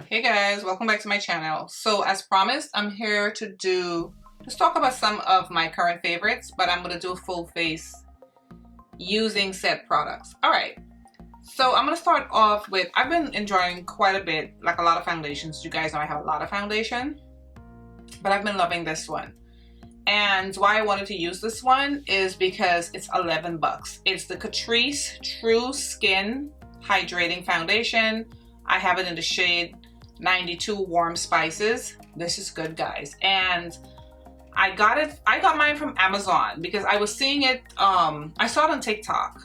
Hey guys, welcome back to my channel. So as promised, I'm here to just talk about some of my current favorites, but I'm gonna do a full face using said products. All right, so I'm gonna start off with, I've been enjoying quite a bit, like a lot of foundations. You guys know I have a lot of foundation, but I've been loving this one. And why I wanted to use this one is because it's 11 bucks. It's the Catrice True Skin Hydrating Foundation. I have it in the shade 92 Warm Spices. This is good, guys. And I got mine from Amazon because I was seeing it, I saw it on TikTok.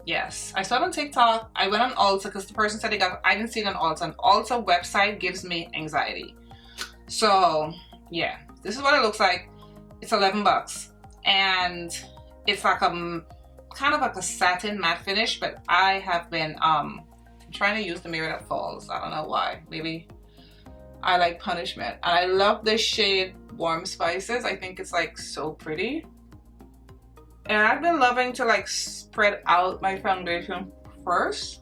Yes, I saw it on TikTok. I went on Ulta because the person said I didn't see it on Ulta. An Ulta website gives me anxiety. So yeah, this is what it looks like. It's 11 bucks and it's like kind of like a satin matte finish, but I have been trying to use the mirror that falls. I don't know why. Maybe I like punishment. And I love this shade Warm Spices. I think it's like so pretty. And I've been loving to like spread out my foundation first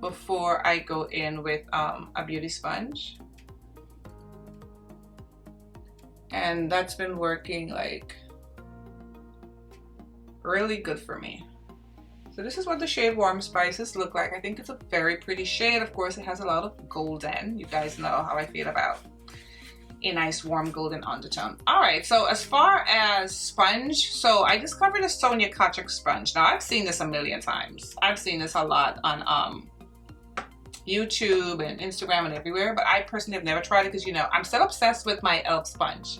before I go in with a beauty sponge. And that's been working like really good for me. So this is what the shade Warm Spices look like. I think it's a very pretty shade. Of course, it has a lot of golden. You guys know how I feel about a nice warm golden undertone. All right, so as far as sponge, so I discovered a Sonia Kachuk sponge. Now I've seen this a million times. I've seen this a lot on YouTube and Instagram and everywhere, but I personally have never tried it because, you know, I'm still obsessed with my e.l.f. sponge.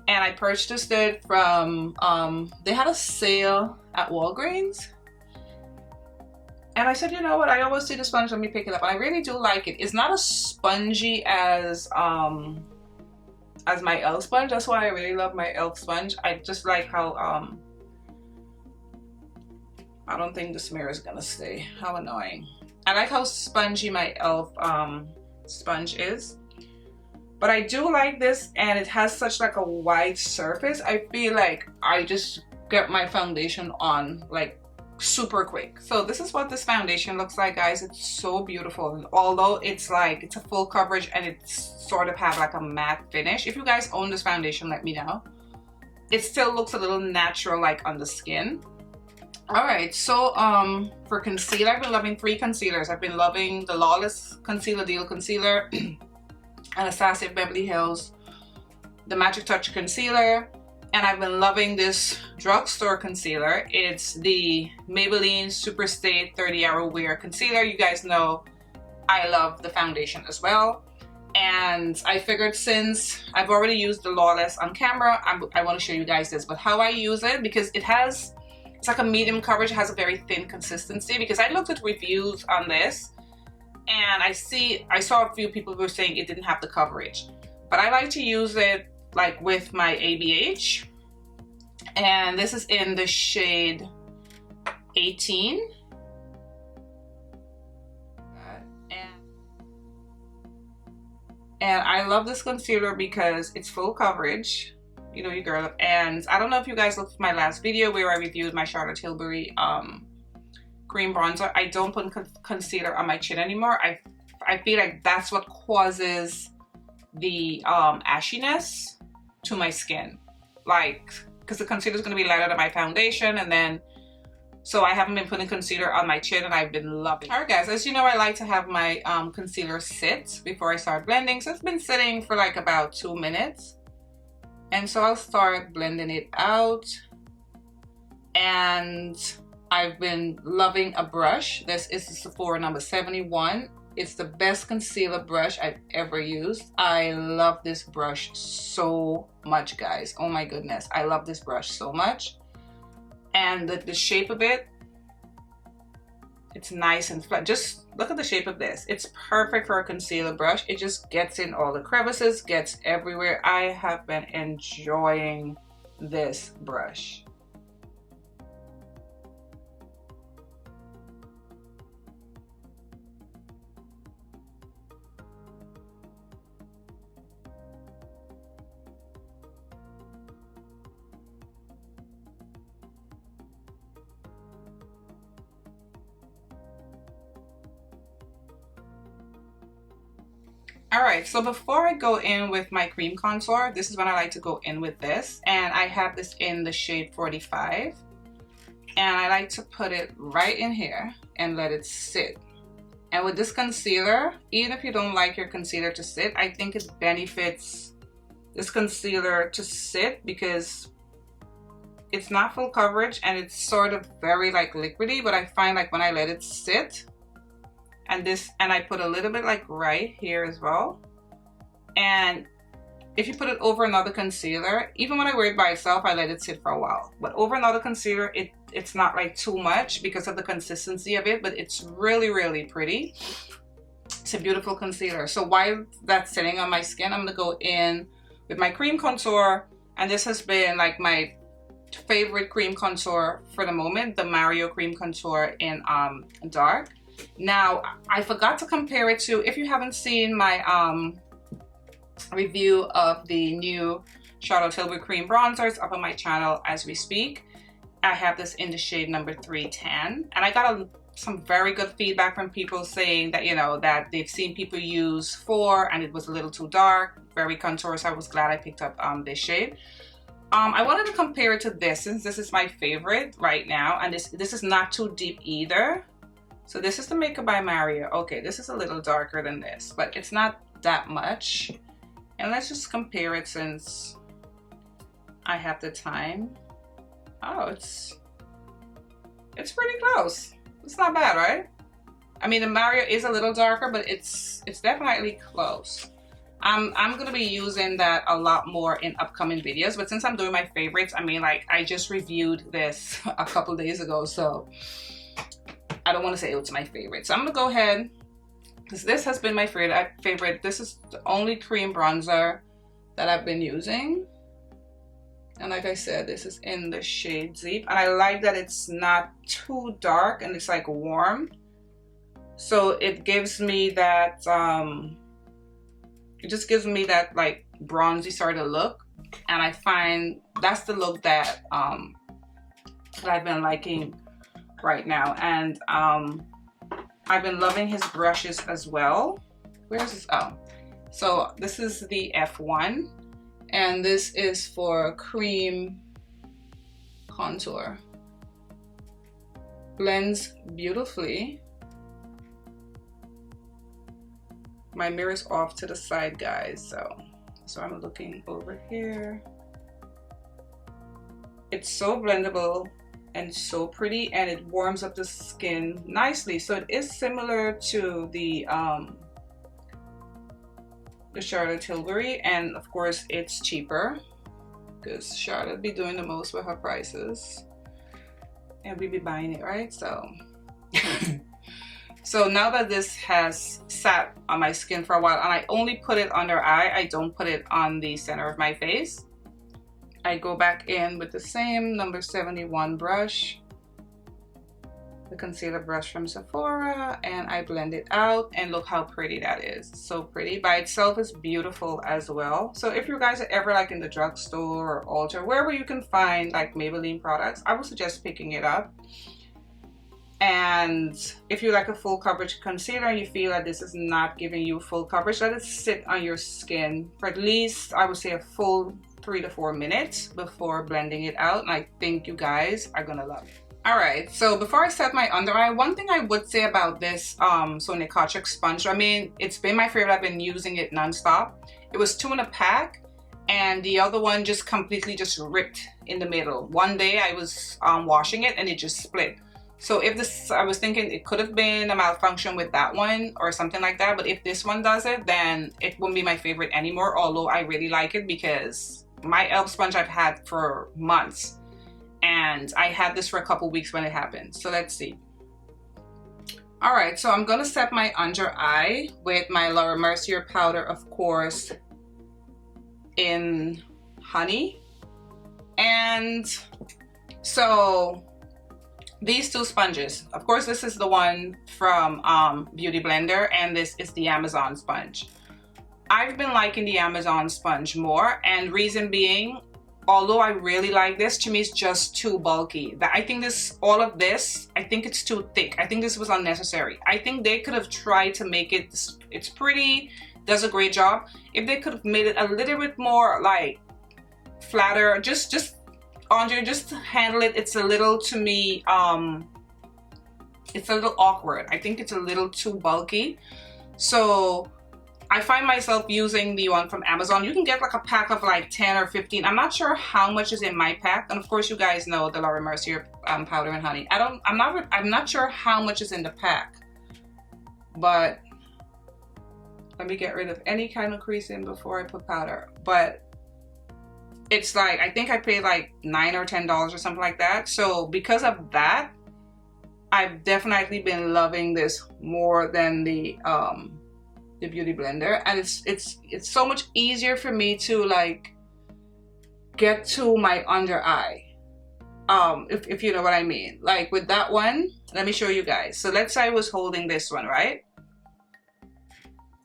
And I purchased it from, they had a sale at Walgreens. And I said, you know what, I always see the sponge, let me pick it up. And I really do like it. It's not as spongy as my e.l.f. sponge. That's why I really love my e.l.f. sponge. I just like how, I don't think this mirror is gonna stay. How annoying. I like how spongy my e.l.f. Sponge is. But I do like this, and it has such like a wide surface. I feel like I just get my foundation on like super quick. So this is what this foundation looks like, guys. It's so beautiful. And although it's like, it's a full coverage and it's sort of have like a matte finish. If you guys own this foundation, let me know. It still looks a little natural like on the skin. All right, so for concealer, I've been loving 3 concealers. I've been loving the Lawless Concealer Deal Concealer, Anastasia Beverly Hills, the Magic Touch Concealer, and I've been loving this drugstore concealer. It's the Maybelline Superstay 30-Hour Wear Concealer. You guys know I love the foundation as well. And I figured since I've already used the Lawless on camera, I want to show you guys this, but how I use it, because it's like a medium coverage, it has a very thin consistency, because I looked at reviews on this and I saw a few people were saying it didn't have the coverage, but I like to use it like with my ABH, and this is in the shade 18. And I love this concealer because it's full coverage. You know your girl. And I don't know if you guys looked at my last video where I reviewed my Charlotte Tilbury cream bronzer. I don't put concealer on my chin anymore. I feel like that's what causes the ashiness to my skin, like, because the concealer is going to be lighter than my foundation, and then so I haven't been putting concealer on my chin, and I've been loving it. All right, guys, as you know, I like to have my concealer sit before I start blending, so it's been sitting for like about 2 minutes. And so I'll start blending it out. And I've been loving a brush. This is the Sephora number 71. It's the best concealer brush I've ever used. I love this brush so much, guys. Oh my goodness. I love this brush so much. And the shape of it, it's nice and flat. Just look at the shape of this. It's perfect for a concealer brush. It just gets in all the crevices, gets everywhere. I have been enjoying this brush. Alright, so before I go in with my cream contour, this is when I like to go in with this. And I have this in the shade 45. And I like to put it right in here and let it sit. And with this concealer, even if you don't like your concealer to sit, I think it benefits this concealer to sit because it's not full coverage and it's sort of very like liquidy, but I find like when I let it sit, and I put a little bit like right here as well. And if you put it over another concealer, even when I wear it by itself, I let it sit for a while. But over another concealer, it's not like too much because of the consistency of it, but it's really, really pretty. It's a beautiful concealer. So while that's sitting on my skin, I'm gonna go in with my cream contour. And this has been like my favorite cream contour for the moment, the Mario cream contour in dark. Now, I forgot to compare it to, if you haven't seen my review of the new Charlotte Tilbury cream bronzers up on my channel as we speak. I have this in the shade number 310, and I got some very good feedback from people saying that, you know, that they've seen people use 4 and it was a little too dark, very contour, so I was glad I picked up this shade. I wanted to compare it to this since this is my favorite right now, and this is not too deep either. So this is the Makeup by Mario. Okay, this is a little darker than this, but it's not that much. And let's just compare it since I have the time. Oh, it's pretty close. It's not bad, right? I mean, the Mario is a little darker, but it's definitely close. I'm gonna be using that a lot more in upcoming videos, but since I'm doing my favorites, I mean, like, I just reviewed this a couple days ago, so I don't want to say it's my favorite. So I'm gonna go ahead, because this has been my favorite. This is the only cream bronzer that I've been using. And like I said, this is in the shade Deep. And I like that it's not too dark and it's like warm. So it gives me that, it just gives me that like bronzy sort of look. And I find that's the look that I've been liking right now. And I've been loving his brushes as well. Where's this? Oh, so this is the F1. And this is for cream contour. Blends beautifully. My mirror's off to the side, guys, so I'm looking over here. It's so blendable and so pretty, and it warms up the skin nicely. So it is similar to the Charlotte Tilbury, and of course it's cheaper because Charlotte be doing the most with her prices and we be buying it, right? So so now that this has sat on my skin for a while, and I only put it under eye, I don't put it on the center of my face, I go back in with the same number 71 brush, the concealer brush from Sephora, and I blend it out, and look how pretty that is. So pretty. By itself is beautiful as well. So if you guys are ever like in the drugstore or Ulta, wherever you can find like Maybelline products, I would suggest picking it up. And if you like a full coverage concealer and you feel that this is not giving you full coverage, let it sit on your skin for at least, I would say, a full 3 to 4 minutes before blending it out, and I think you guys are gonna love it. Alright, so before I set my under eye, one thing I would say about this Sonia Kotchak sponge, I mean, it's been my favorite. I've been using it non-stop. It was 2 in a pack, and the other one just completely just ripped in the middle. One day I was washing it and it just split. So if this, I was thinking it could have been a malfunction with that one or something like that, but if this one does it, then it wouldn't be my favorite anymore, although I really like it because my e.l.f. sponge I've had for months, and I had this for a couple weeks when it happened. So let's see. All right, so I'm gonna set my under eye with my Laura Mercier powder, of course, in Honey. And so these 2 sponges, of course, this is the one from Beauty Blender, and this is the Amazon sponge. I've been liking the Amazon sponge more, and reason being, although I really like this, to me it's just too bulky. I think all of this, I think it's too thick. I think this was unnecessary. I think they could have tried to make it, it's pretty, does a great job. If they could have made it a little bit more like flatter, just Andre, just to handle it, it's a little, to me, it's a little awkward. I think it's a little too bulky. So I find myself using the one from Amazon. You can get like a pack of like 10 or 15. I'm not sure how much is in my pack. And of course you guys know the Laura Mercier powder and honey. I'm not sure how much is in the pack. But let me get rid of any kind of creasing before I put powder. But it's like, I think I paid like $9 or $10 or something like that. So because of that, I've definitely been loving this more than the Beauty Blender, and it's so much easier for me to like get to my under eye, if you know what I mean. Like with that one, let me show you guys. So let's say I was holding this one, right?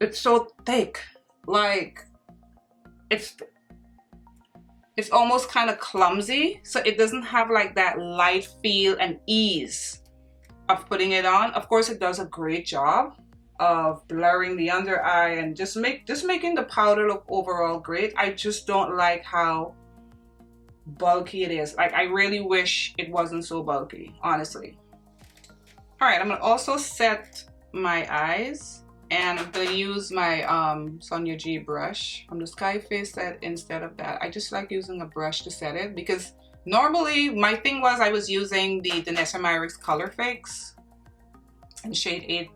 It's so thick, like it's almost kind of clumsy, so it doesn't have like that light feel and ease of putting it on. Of course, it does a great job of blurring the under eye and just making the powder look overall great. I just don't like how bulky it is. Like, I really wish it wasn't so bulky, honestly. All right, I'm gonna also set my eyes, and I'm gonna use my Sonia G brush from the Sky Face set instead of that. I just like using a brush to set it, because normally my thing was I was using the Danessa Myricks Color Fix in shade 8.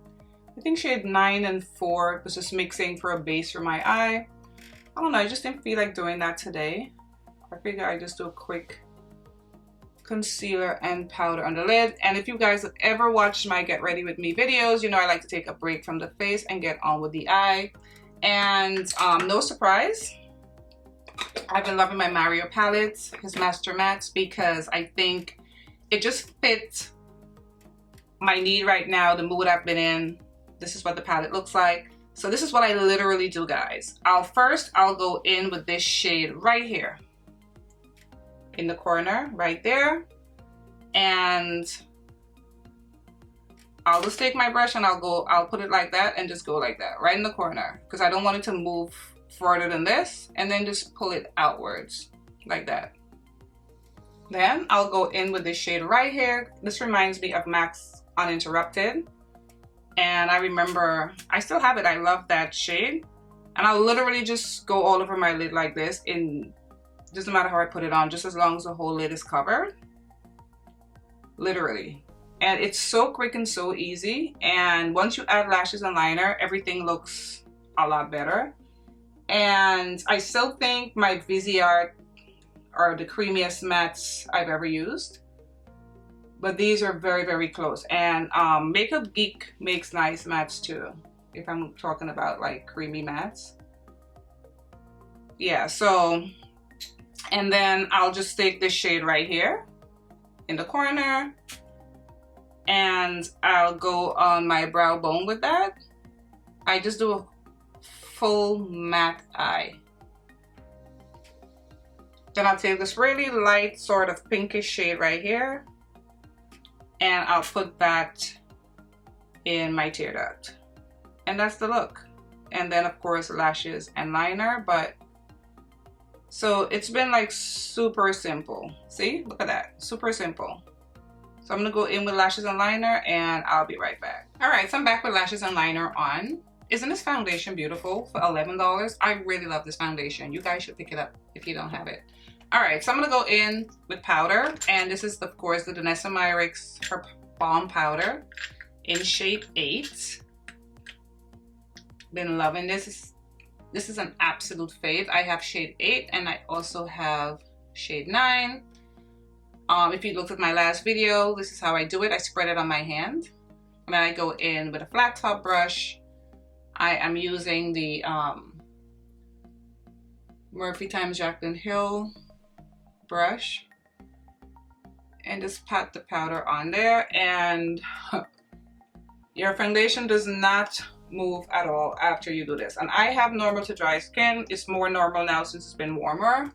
I think shade 9 and 4 was just mixing for a base for my eye. I don't know, I just didn't feel like doing that today. I figured I'd just do a quick concealer and powder on the lid. And if you guys have ever watched my Get Ready With Me videos, you know I like to take a break from the face and get on with the eye. And no surprise, I've been loving my Mario palette, his Master Mattes, because I think it just fits my need right now, the mood I've been in. This is what the palette looks like. So this is what I literally do, guys. I'll go in with this shade right here in the corner right there, and I'll just take my brush and I'll put it like that and just go like that right in the corner, because I don't want it to move further than this, and then just pull it outwards like that. Then I'll go in with this shade right here. This reminds me of MAC's Uninterrupted. And I remember, I still have it, I love that shade. And I'll literally just go all over my lid like this, doesn't matter how I put it on, just as long as the whole lid is covered. Literally. And it's so quick and so easy. And once you add lashes and liner, everything looks a lot better. And I still think my Viseart are the creamiest mattes I've ever used. But these are very, very close. And Makeup Geek makes nice mattes too, if I'm talking about like creamy mattes. Yeah, so, and then I'll just take this shade right here in the corner, and I'll go on my brow bone with that. I just do a full matte eye. Then I'll take this really light sort of pinkish shade right here, and I'll put that in my tear duct. And that's the look. And then of course lashes and liner, but so it's been like super simple. See, look at that, super simple. So I'm gonna go in with lashes and liner, and I'll be right back. All right, so I'm back with lashes and liner on. Isn't this foundation beautiful for $11? I really love this foundation. You guys should pick it up if you don't have it. All right, so I'm gonna go in with powder, and this is of course the Danessa Myricks her Balm powder in shade 8. Been loving this. This is an absolute fave. I have shade 8 and I also have shade 9. If you looked at my last video, this is how I do it. I spread it on my hand, and then I go in with a flat top brush. I am using the Morphe x Jaclyn Hill brush, and just pat the powder on there, and your foundation does not move at all after you do this. And I have normal to dry skin. It's more normal now since it's been warmer.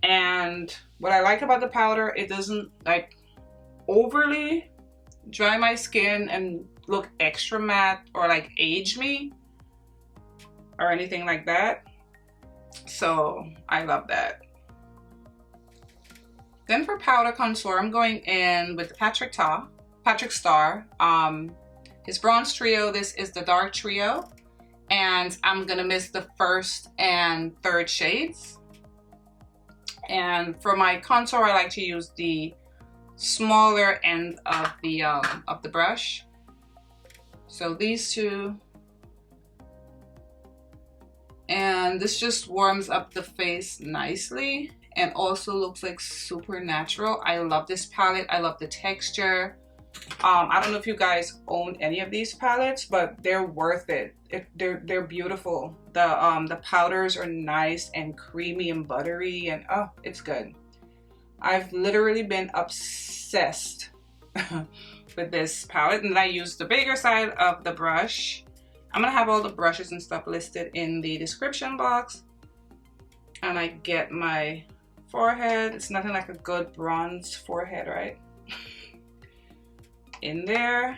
And what I like about the powder, it doesn't like overly dry my skin and look extra matte or like age me. or anything like that. So I love that. Then for powder contour, I'm going in with the Patrick Starr. His bronze trio. This is the dark trio. And I'm gonna miss the first and third shades. And for my contour, I like to use the smaller end of the brush. So these two. And this just warms up the face nicely and also looks like super natural. I love this palette. I love the texture. I don't know if you guys own any of these palettes, but they're worth it. They're beautiful. The powders are nice and creamy and buttery, and oh, it's good. I've literally been obsessed with this palette, and I use the bigger side of the brush. I'm gonna have all the brushes and stuff listed in the description box. And I get my forehead. It's nothing like a good bronze forehead, right? In there.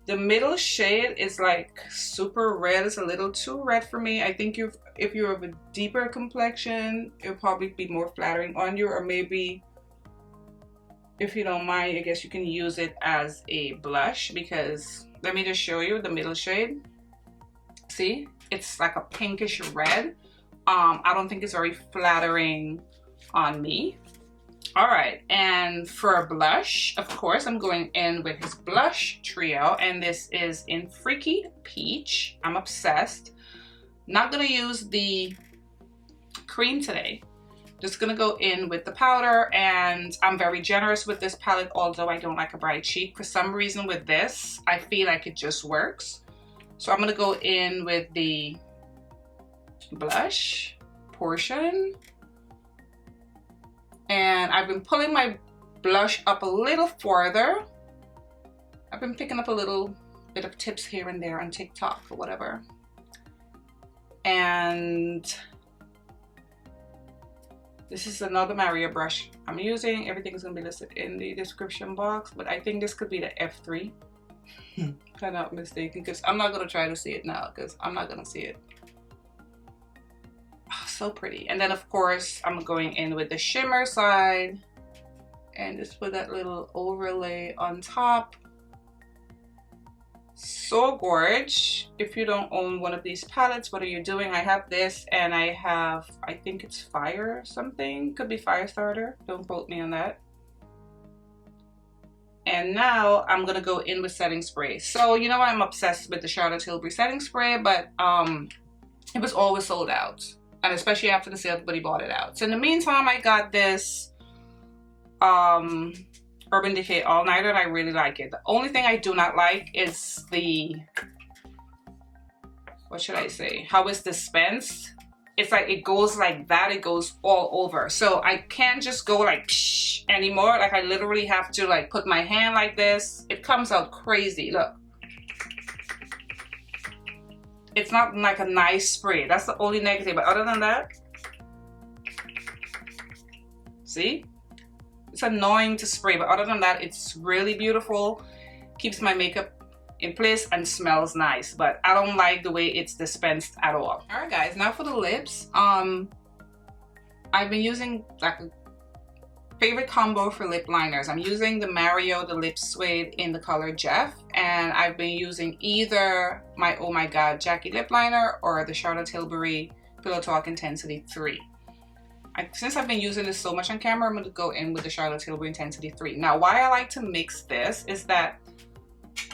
The middle shade is like super red. It's a little too red for me. I think if you're of a deeper complexion, it'll probably be more flattering on you, or maybe if you don't mind, I guess you can use it as a blush, because let me just show you the middle shade. See, it's like a pinkish red. I don't think it's very flattering on me. All right, and for a blush, of course, I'm going in with his blush trio, and this is in Freaky Peach. I'm obsessed. Not gonna use the cream today. Just gonna go in with the powder, and I'm very generous with this palette, although I don't like a bright cheek. For some reason with this, I feel like it just works. So I'm gonna go in with the blush portion. And I've been pulling my blush up a little further. I've been picking up a little bit of tips here and there on TikTok or whatever. And this is another Mercier brush I'm using. Everything's gonna be listed in the description box, but I think this could be the F3. If I'm not mistaken, because I'm not gonna try to see it now, because I'm not gonna see it. Oh, so pretty. And then of course I'm going in with the shimmer side and just put that little overlay on top. So gorge. If you don't own one of these palettes, what are you doing? I have this, and I have, I think it's Fire or something. Could be Firestarter. Don't quote me on that. And now I'm gonna go in with setting spray. So you know I'm obsessed with the Charlotte Tilbury setting spray, but it was always sold out. And especially after the sale, everybody bought it out. So in the meantime, I got this Urban Decay All Nighter, and I really like it. The only thing I do not like is the, what should I say, how it's dispensed. It's like it goes like that, it goes all over. So I can't just go like psh anymore. Like I literally have to like put my hand like this. It comes out crazy, look. It's not like a nice spray. That's the only negative, but other than that, see? It's annoying to spray, but other than that, it's really beautiful. Keeps my makeup in place and smells nice, but I don't like the way it's dispensed at all. All right, guys, now for the lips. I've been using like a favorite combo for lip liners. I'm using the Mario, the Lip Suede in the color Jeff, and I've been using either my Oh My God Jackie lip liner or the Charlotte Tilbury Pillow Talk Intensity 3. Since I've been using this so much on camera, I'm going to go in with the Charlotte Tilbury Intensity 3. Now, why I like to mix this is that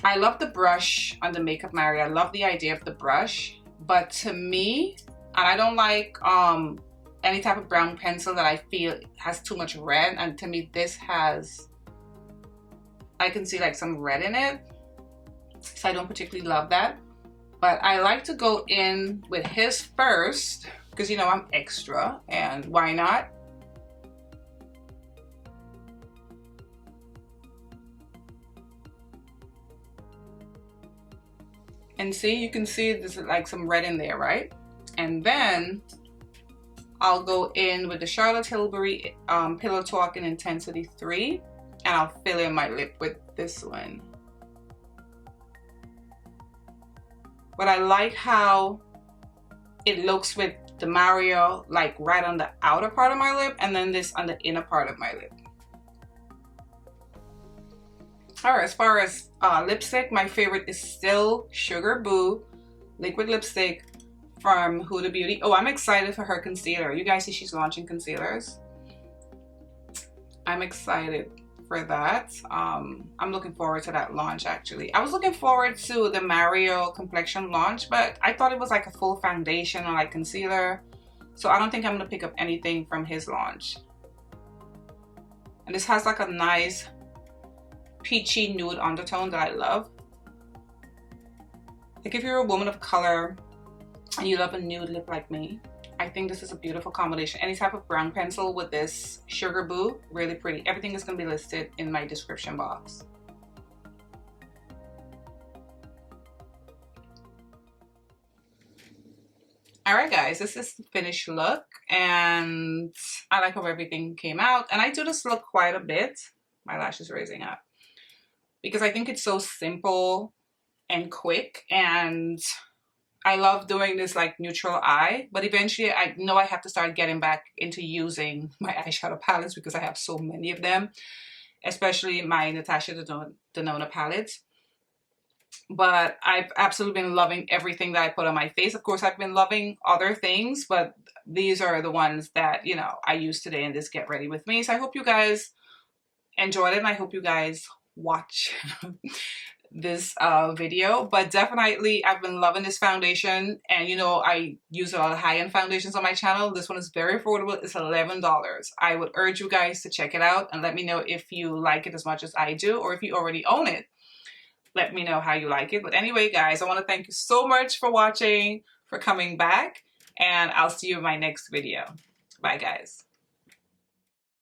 I love the brush on the Makeup Mario. I love the idea of the brush, but to me, and I don't like any type of brown pencil that I feel has too much red, and to me this has, I can see like some red in it, so I don't particularly love that. But I like to go in with his first, because you know I'm extra, and why not? And see, you can see there's like some red in there, right? And then I'll go in with the Charlotte Tilbury Pillow Talk in Intensity 3, and I'll fill in my lip with this one. But I like how it looks with the Mario like right on the outer part of my lip, and then this on the inner part of my lip. Alright, as far as lipstick, my favorite is still Sugar Boo liquid lipstick from Huda Beauty. Oh, I'm excited for her concealer. You guys see she's launching concealers. I'm excited for that. I'm looking forward to that launch actually. I was looking forward to the Mario complexion launch, but I thought it was like a full foundation or like concealer. So I don't think I'm gonna pick up anything from his launch. And this has like a nice peachy nude undertone that I love. Like if you're a woman of color and you love a nude lip like me, I think this is a beautiful combination. Any type of brown pencil with this Sugar Boo, really pretty. Everything is going to be listed in my description box. Alright guys, this is the finished look and I like how everything came out. And I do this look quite a bit. My lash is raising up. Because I think it's so simple and quick, and I love doing this like neutral eye, but eventually I know I have to start getting back into using my eyeshadow palettes because I have so many of them, especially my Natasha Denona palettes. But I've absolutely been loving everything that I put on my face. Of course, I've been loving other things, but these are the ones that, you know, I use today in this Get Ready With Me. So I hope you guys enjoyed it, and I hope you guys watch this video. But definitely I've been loving this foundation, and you know I use a lot of high-end foundations on my channel. This one is very affordable. It's $11. I would urge you guys to check it out and let me know if you like it as much as I do, or if you already own it, let me know how you like it. But anyway guys, I want to thank you so much for watching, for coming back, and I'll see you in my next video. Bye guys.